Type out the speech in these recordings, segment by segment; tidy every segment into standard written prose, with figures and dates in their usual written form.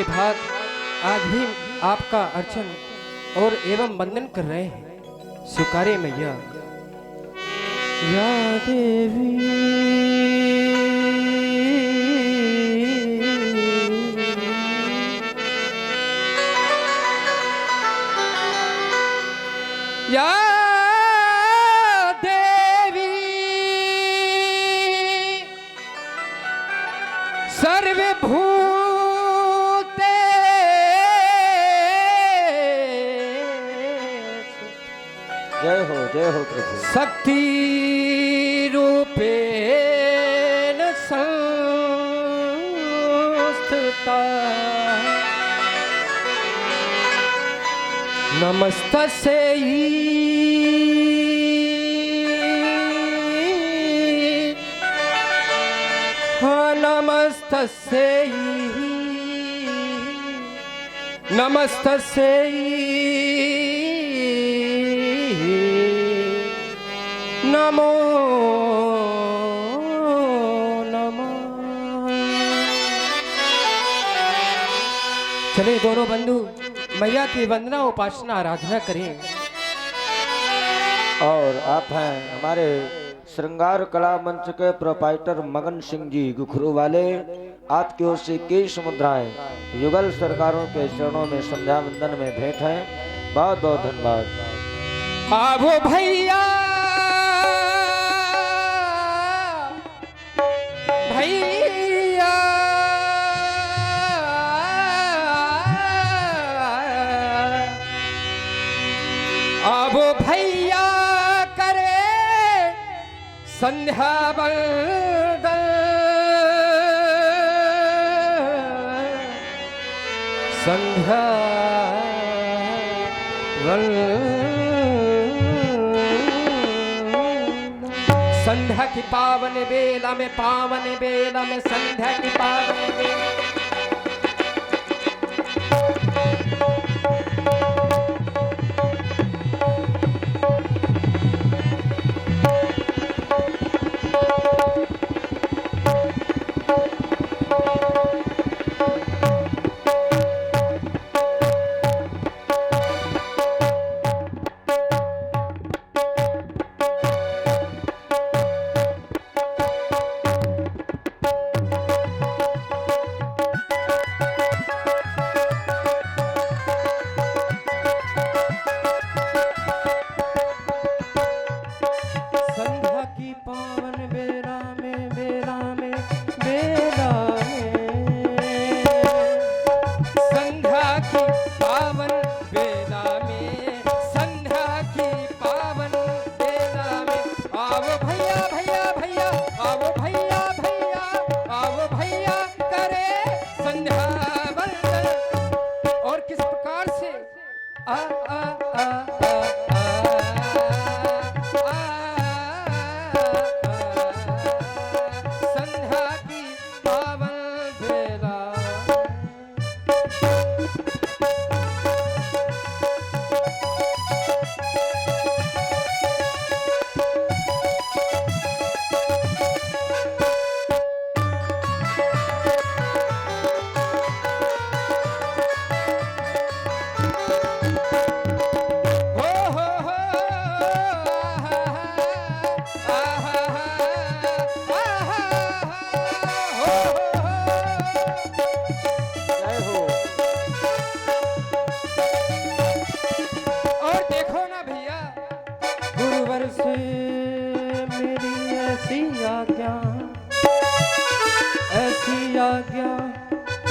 के भाग आज भी आपका अर्चन और एवं वंदन कर रहे हैं। स्वीकारे मैया। या देवी या देवी सर्वभूते जय हो प्रभु। शक्ति रूपेण संस्थिता नमस्तस्यै नमस्तस्यै नमस्तस्यै नमो नमः। चले दोनों बंधु मैया की वंदना उपासना आराधना करें। और आप हैं हमारे श्रृंगार कला मंच के प्रोपाइटर मगन सिंह जी गुखरू वाले। आपकी ओर से केश मुद्राएं युगल सरकारों के चरणों में संध्या वंदन में भेंट है। बहुत बहुत धन्यवाद। आवो भैया भैया आवो भैया करे संध्या वंदन संध्या संध्या की पावन बेला में संध्या की पावन बेला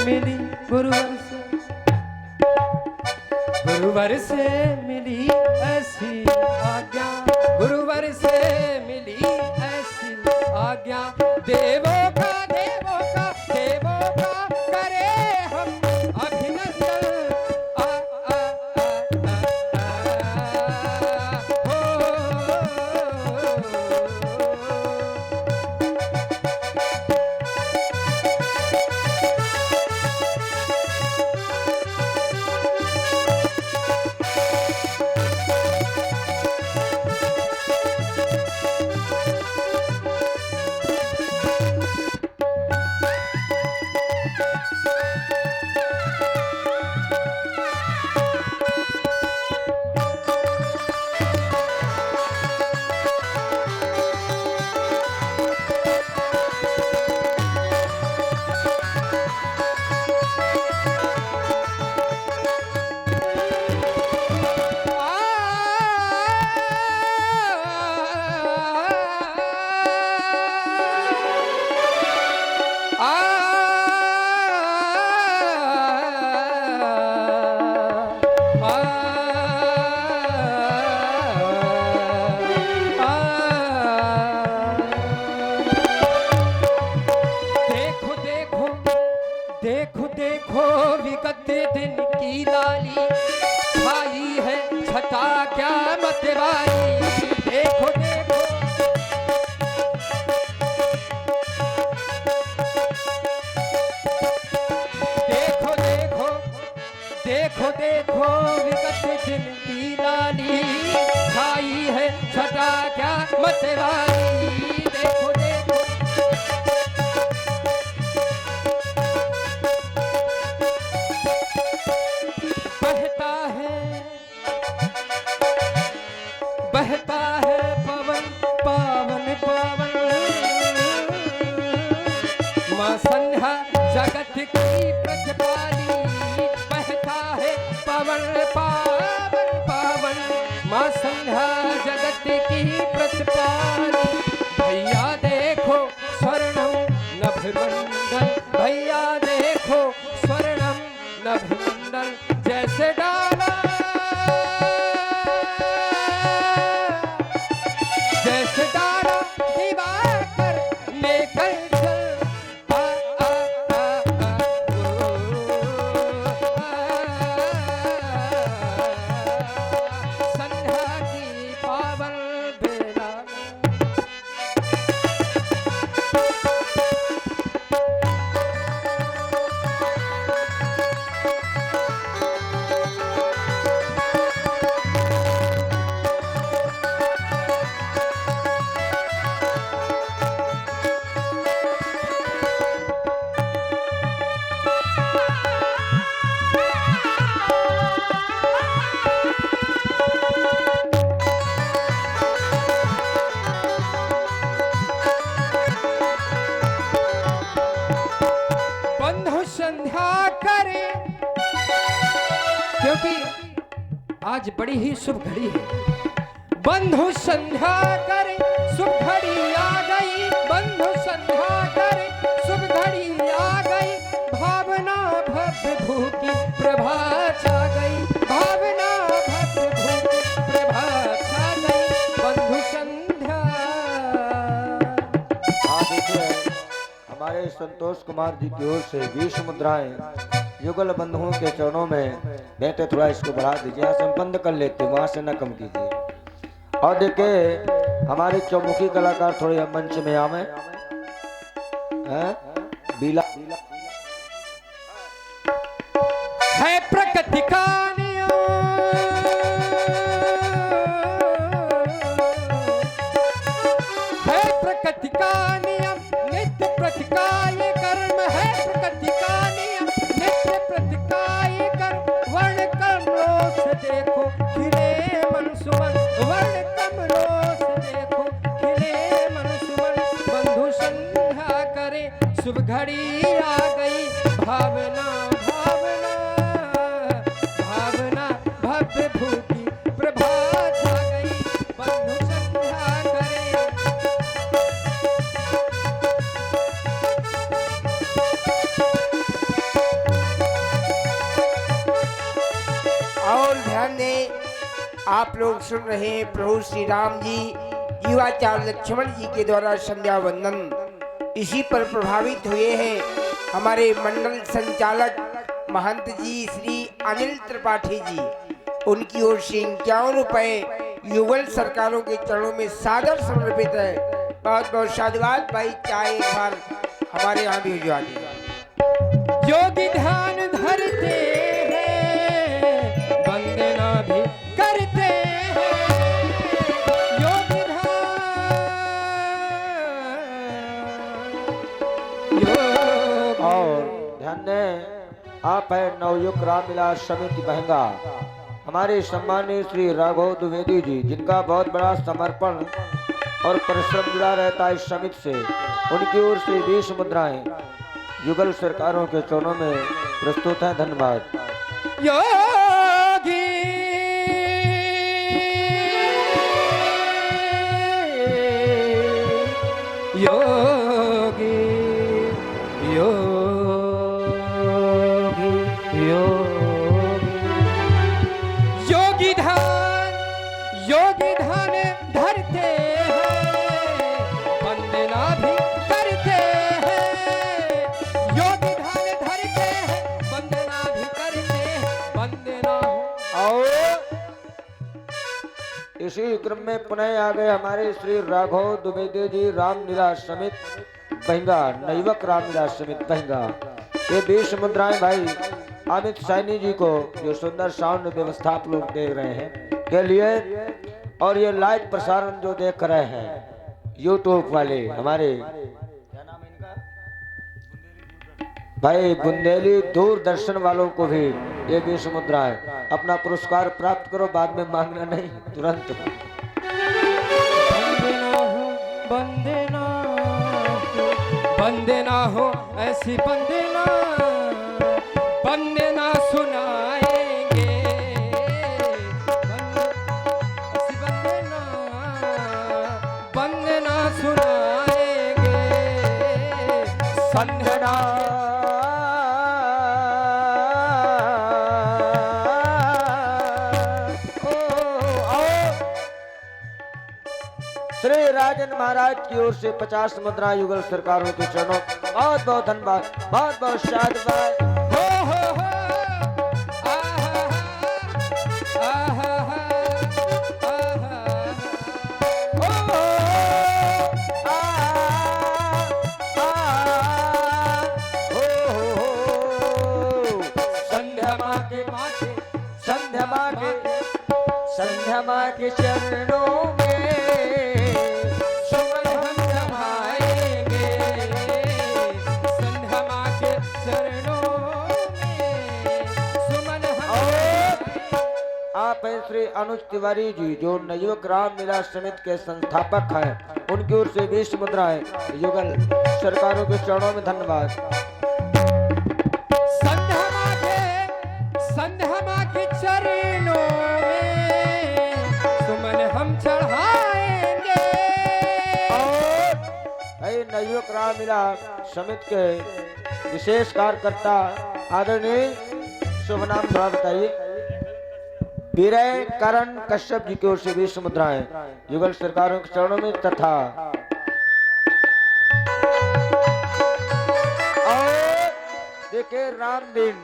मिली गुरुवर से मिली ऐसी आज्ञा गुरुवर से मिली ऐसी आज्ञा देवों का करे हम अभिनंदन आ, आ, देखो देखो देखो देखो विगत दिन की लाली छाई है छटा क्या मतवाली। देखो देखो देखो देखो देखो देखो विगत दिन की लाली छाई है छटा क्या मतवाली। देखो देखो बहता है बहता है पवन पावन पावन माँ संध्या जगत की प्रतिपाली। बहता है पवन पावन पावन माँ संध्या जगत की प्रतिपाली। भैया देखो स्वर्णम नभमंडल भैया देखो स्वर्णम नभमंडल जैसे डाला जैसे डाला दिवाकर लेकर चल आ, आ, आ, आ, संध्या की पावन बेला। बंधु संध्या करे क्योंकि आज बड़ी ही शुभ घड़ी है। बंधु संध्या करे शुभ घड़ी आ गई। बंधु संध्या करे शुभ घड़ी आ गई। भावना भव्य भूखी प्रभा छा गई। भावना भव्य भूखी प्रभा छा गई। बंधु संध्या हाँ देखिए, हमारे संतोष कुमार जी की ओर से 20 मुद्राएं युगल बंधुओं के चरणों में बैठे। थोड़ा इसको बढ़ा दीजिए, यहाँ से हम बंद कर लेते, वहां से न कम कीजिए। और देखिए हमारे चौमुखी कलाकार थोड़े मंच में आवे हैं। बीला है प्रकृति का नियम है प्रकृति का नियम नित्य प्रतिकाय कर्म है। प्रकृति का नियम नित्य प्रतिकाय कर्म। वर्ण कमलों से देखो खिले मन सुमन। वर्ण कमलों से देखो खिले मन सुमन। बंधु संध्या करे शुभ घड़ी आ गई। भावना भावना भावना भव्य भूखी प्रभा छा गई। बंधु संध्या करे और ध्यान दें, आप लोग सुन रहे हैं प्रभु श्री राम जी युवाचार्य लक्ष्मण जी के द्वारा संध्या वंदन। इसी पर प्रभावित हुए हैं हमारे मंडल संचालक महंत जी श्री अनिल त्रिपाठी जी। उनकी ओर से 51 रुपए युगल सरकारों के चरणों में सादर समर्पित है। बहुत बहुत साधुवाद भाई। चाहे एक बार हमारे यहाँ भी भिजवा दें। योगी ध्यान धरते हैं वंदना भी करते हैं। योगी ध्यान और ध्यान दें, आप है नवयुग रामविलास समिति महंगा। हमारे सम्मानित श्री राघव द्विवेदी जी, जिनका बहुत बड़ा समर्पण और परिश्रम जुड़ा रहता है इस समिति से, उनकी ओर से 20 मुद्राएं युगल सरकारों के चरणों में प्रस्तुत हैं। धन्यवाद। योगी योगी योगी योगी वंदना हो। और इसी क्रम में पुनः आ गए हमारे श्री राघव द्विवेदी जी रामलीला समित बहिंगा, नैवक रामलीला समित बहिंगा। ये 20 मुद्राएं भाई अमित सैनी जी को जो सुंदर साउंड व्यवस्था आप लोग देख रहे हैं के लिए, और ये लाइव प्रसारण जो देख रहे हैं यूट्यूब वाले हमारे क्या नाम है इनका, भाई बुंदेली दूरदर्शन वालों को भी ये 20 मुद्राएं अपना पुरस्कार प्राप्त करो, बाद में मांगना नहीं, तुरंत। वंदना हो, वंदना हो, ऐसी वंदना, वंदना सुनाएंगे, ऐसी वंदना, वंदना सुनाएंगे, संध्या श्री राजन महाराज की ओर से 50 मुद्रा युगल सरकारों के चरणों, बहुत बहुत धन्यवाद, बहुत बहुत शाबाश। संध्या माँ के चरणों में सुमन हम चढ़ाएंगे, संध्या माँ के चरणों में सुमन हम। आप हैं श्री अनुज तिवारी जी जो नवयुवक रामलीला समिति के संस्थापक हैं, उनकी ओर से 20 मुद्राएं युगल सरकारों के चरणों में धन्यवाद। संध्या माँ के चरणों में सुमन हम चढ़ाएंगे। और नवयुवक रामलीला समिति के विशेष कार्यकर्ता आदरणीय शुभ नाम थोड़ा बताइए। वीरय करण कश्यप जी की ओर से 20 मुद्राएं युगल सरकारों के चरणों में, तथा और देखिए रामदीन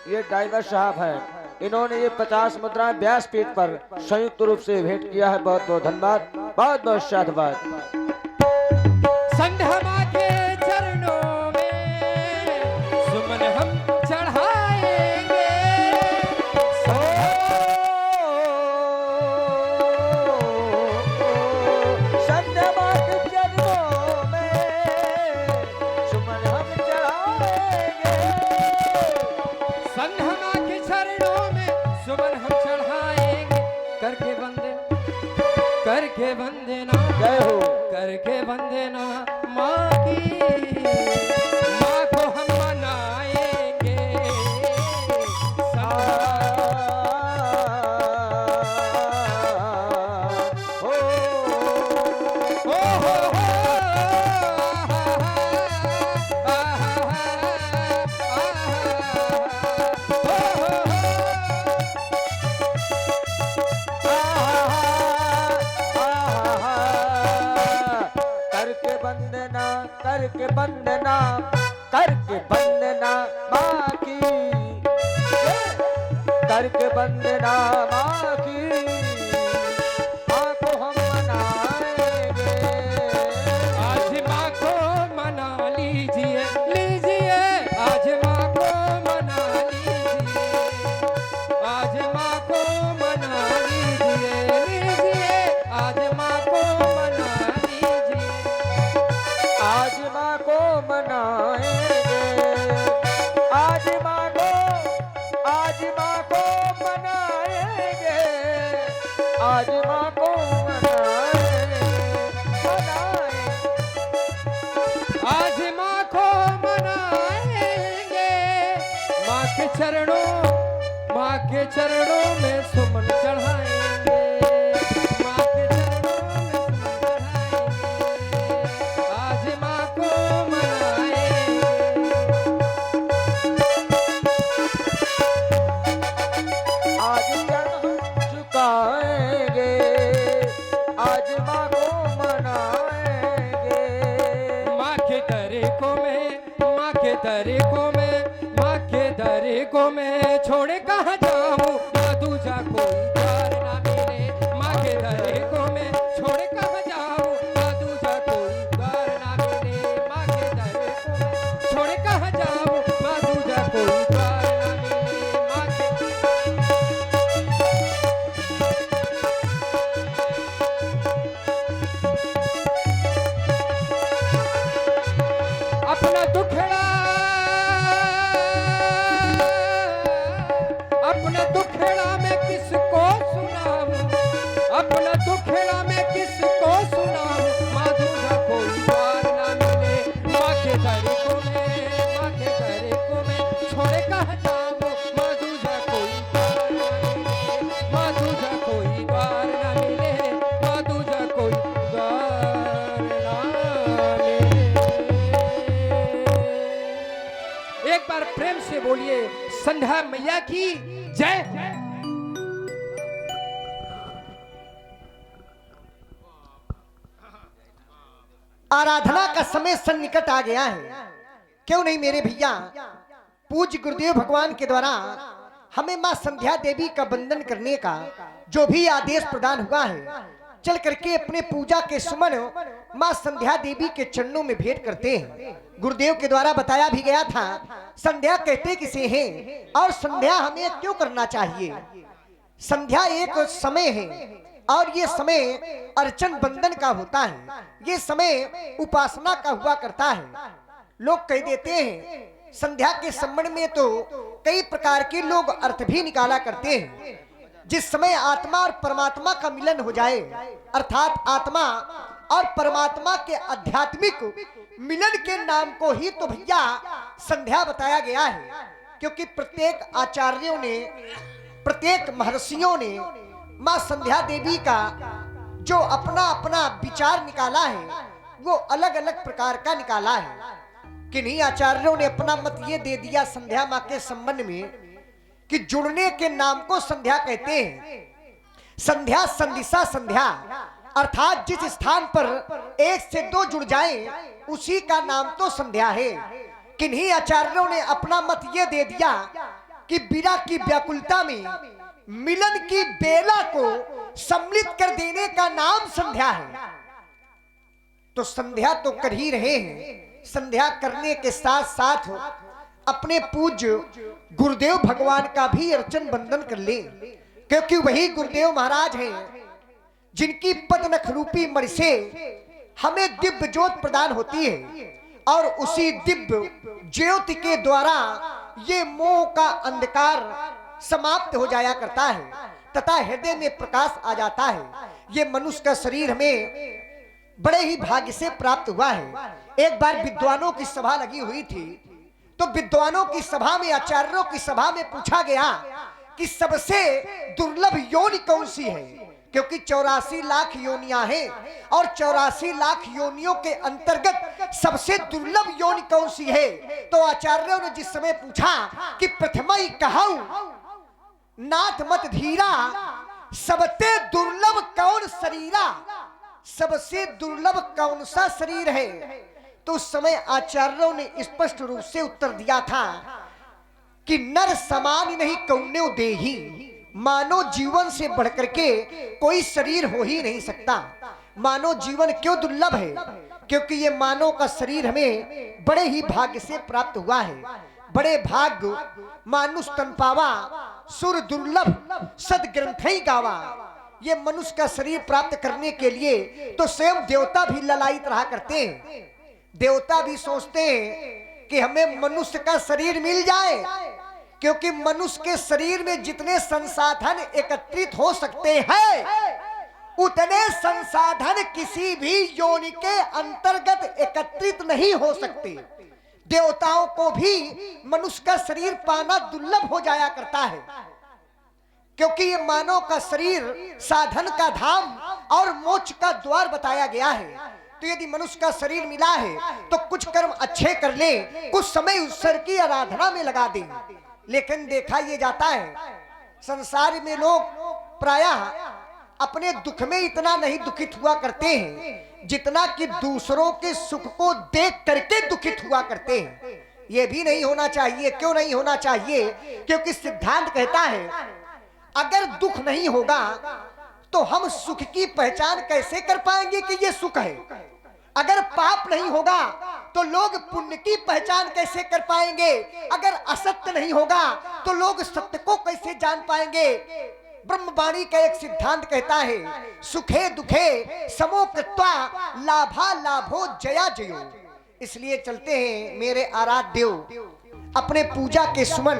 ये ड्राइवर साहब हैं, इन्होंने ये 50 मुद्राएं व्यासपीठ पर संयुक्त रूप से भेंट किया है, बहुत बहुत धन्यवाद, बहुत बहुत साधुवाद। संध्या माँ के चरणों में सुमन हम चढ़ाएंगे। संध्या माँ के चरणों में सुमन हम चढ़ाएंगे। संध्या माँ के चरणों में सुमन हम चढ़ाएंगे। करके वंदना, जय हो। करके वंदना माँ की, माँ को हम मनाएंगे। करके वंदना, करके वंदना माँ की, करके वंदना माँ की, माँ को हम मनाएंगे। आज माँ को मना लीजिए, लीजिए, आज माँ को मना लीजिए, आज माँ को मना लीजिए, लीजिए, आज माँ को मना लीजिए। आज माँ को मनाएंगे, आज माँ को, आज माँ को मनाएंगे, आज माँ को मनाएंगे, आज माँ को मनाएंगे। माँ के चरणों में सुमन चढ़ाएंगे, माँ के चरणों में सुमन चढ़ाएंगे। आज माँ को मनाएंगे। आज चरण झुकाएंगे, आज माँ को मनाएंगे। माँ के दरे को में, माँ के दरे को में, माँ के दरे को मैं छोड़े कहाँ जाऊं, माँ दूजा कोई द्वार ना मिले। माँ के दर को मैं छोड़े कहाँ जाऊं, माँ दूजा कोई द्वार ना मिले। माँ के दर को मैं छोड़े कहाँ जाऊं, माँ दूजा कोई द्वार ना मिले। माँ के अपना दुखड़ा अपना दुखड़ा मैं किसको सुनाऊं, अपना दुखड़ा मैं किसको सुनाऊं, माँ दूजा कोई द्वार ना मिले। माँ के दर को मैं छोड़े कहाँ जाऊं, माँ दूजा कोई द्वार ना मिले। माँ दूजा कोई द्वार ना मिले, माँ दूजा कोई द्वार ना मिले। एक बार प्रेम से बोलिए संध्या मैया की जय। आराधना का समय सन्निकट आ गया है। क्यों नहीं मेरे भैया, पूज्य गुरुदेव भगवान के द्वारा हमें मां संध्या देवी का वंदन करने का जो भी आदेश प्रदान हुआ है, चल करके अपने पूजा के सुमन मां संध्या देवी के चरणों में भेंट करते हैं। गुरुदेव के द्वारा बताया भी गया था, संध्या कहते किसे हैं और संध्या हमें क्यों करना चाहिए। संध्या एक समय है और ये समय अर्चन बंदन का होता है, ये समय उपासना का हुआ करता है। लोग कह देते हैं संध्या के संबंध में तो कई प्रकार के लोग अर्थ भी निकाला करते हैं। जिस समय आत्मा और परमात्मा का मिलन हो जाए, अर्थात आत्मा और परमात्मा के आध्यात्मिक मिलन के नाम को ही तो भैया संध्या बताया गया है। क्योंकि प्रत्येक आचार्यों ने, प्रत्येक महर्षियों ने मां संध्या देवी का जो अपना अपना विचार निकाला है वो अलग अलग प्रकार का निकाला है। किन्हीं आचार्यों ने अपना मत ये दे दिया संध्या मां के संबंध में कि जुड़ने के नाम को संध्या कहते हैं। संध्या संदिशा संध्या, अर्थात जिस स्थान पर एक से दो जुड़ जाएं उसी का नाम तो संध्या है। किन्हीं आचार्यों ने अपना मत ये दे दिया कि विरह की व्याकुलता में मिलन की बेला को सम्मिलित कर देने का नाम संध्या है। तो संध्या तो कर ही रहे हैं, संध्या करने के साथ साथ अपने पूज्य गुरुदेव भगवान का भी अर्चन बंदन कर ले। क्योंकि वही गुरुदेव महाराज हैं जिनकी पदनख रूपी मणि से हमें दिव्य ज्योत प्रदान होती है और उसी दिव्य ज्योति के द्वारा ये मोह का अंधकार समाप्त हो जाया करता है तथा हृदय में प्रकाश आ जाता है। ये मनुष्य का शरीर हमें बड़े ही भाग्य से प्राप्त हुआ है। एक बार विद्वानों की सभा लगी हुई थी, तो विद्वानों की सभा में, आचार्यों की सभा में पूछा गया कि सबसे दुर्लभ योनि कौन सी है। क्योंकि 84 लाख योनियां हैं और 84 लाख योनियों के अंतर्गत सबसे दुर्लभ योनि कौन सी है। तो आचार्यों ने जिस समय पूछा कि प्रथमा ही कहूं नाथ मत धीरा, सबसे दुर्लभ कौन शरीरा, सबसे दुर्लभ कौन सा शरीर है। तो उस समय आचार्यों ने स्पष्ट रूप से उत्तर दिया था कि नर समान नहीं कौन्यो देही, मानव जीवन से बढ़कर के कोई शरीर हो ही नहीं सकता। मानव जीवन क्यों दुर्लभ है? क्योंकि ये मानव का शरीर हमें बड़े ही भाग्य से प्राप्त हुआ है। बड़े भाग्य मानुष तन पावा, सुर दुर्लभ सदग्रंथ ही गावा। ये मनुष्य का शरीर प्राप्त करने के लिए तो स्वयं देवता भी ललायित रहा करते हैं। देवता भी सोचते हैं कि हमें मनुष्य का शरीर मिल जाए, क्योंकि मनुष्य के शरीर में जितने संसाधन एकत्रित हो सकते हैं उतने संसाधन किसी भी योनि के अंतर्गत एकत्रित नहीं हो सकते। देवताओं को भी मनुष्य का शरीर पाना दुर्लभ हो जाया करता है, क्योंकि ये मानव का शरीर साधन का धाम और मोक्ष का द्वार बताया गया है। तो यदि मनुष्य का शरीर मिला है तो कुछ कर्म अच्छे कर ले, कुछ समय ईश्वर की आराधना में लगा दे। लेकिन देखा ये जाता है संसार में लोग प्रायः अपने दुख में इतना नहीं दुखित हुआ करते हैं जितना कि दूसरों के सुख को देख करके दुखित हुआ करते हैं। ये भी नहीं होना चाहिए। क्यों नहीं होना चाहिए? क्योंकि सिद्धांत कहता है अगर दुख नहीं होगा तो हम सुख की पहचान कैसे कर पाएंगे कि ये सुख है। अगर पाप नहीं होगा तो लोग पुण्य की पहचान कैसे कर पाएंगे। अगर असत्य नहीं होगा तो लोग सत्य को कैसे जान पाएंगे। ब्रह्मवाणी का एक सिद्धांत कहता है सुखे दुखे समो कृत्वा लाभा लाभो जया जयो। इसलिए चलते हैं मेरे आराध्य अपने पूजा के सुमन,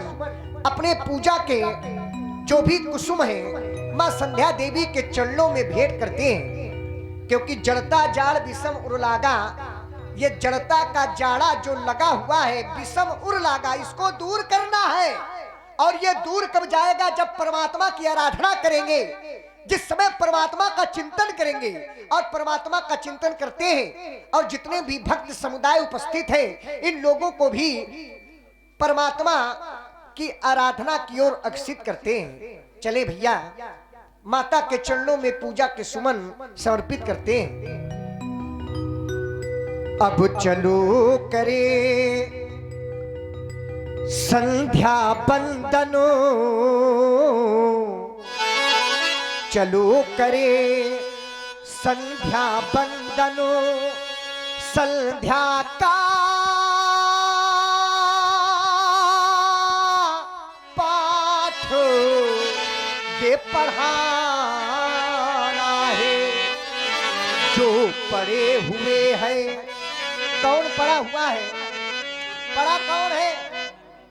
अपने पूजा के जो भी कुसुम है मां संध्या देवी के चरणों में भेंट करते हैं। क्योंकि जड़ता जाड़ विषम उर लागा, ये जड़ता का जाड़ा जो लगा हुआ है विषम उर लागा, इसको दूर करना है। और ये दूर कब जाएगा? जब परमात्मा की आराधना करेंगे, जिस समय परमात्मा का चिंतन करेंगे। और परमात्मा का चिंतन करते हैं और जितने भी भक्त समुदाय उपस्थित हैं इन लोगों को भी परमात्मा की आराधना की ओर अग्रसित करते हैं। चले भैया माता के चरणों में पूजा के सुमन समर्पित करते हैं। अब चलो करे संध्या बंदनो, चलो करे संध्या बंदनो, संध्या का पाठ ये पढ़ाना है। जो पढ़े हुए हैं, कौन पढ़ा हुआ है? पढ़ा कौन है?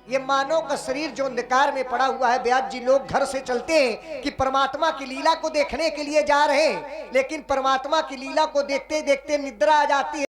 ये मानव का शरीर जो अंधकार में पड़ा हुआ है। ब्याज जी लोग घर से चलते हैं कि परमात्मा की लीला को देखने के लिए जा रहे हैं, लेकिन परमात्मा की लीला को देखते देखते निद्रा आ जाती है।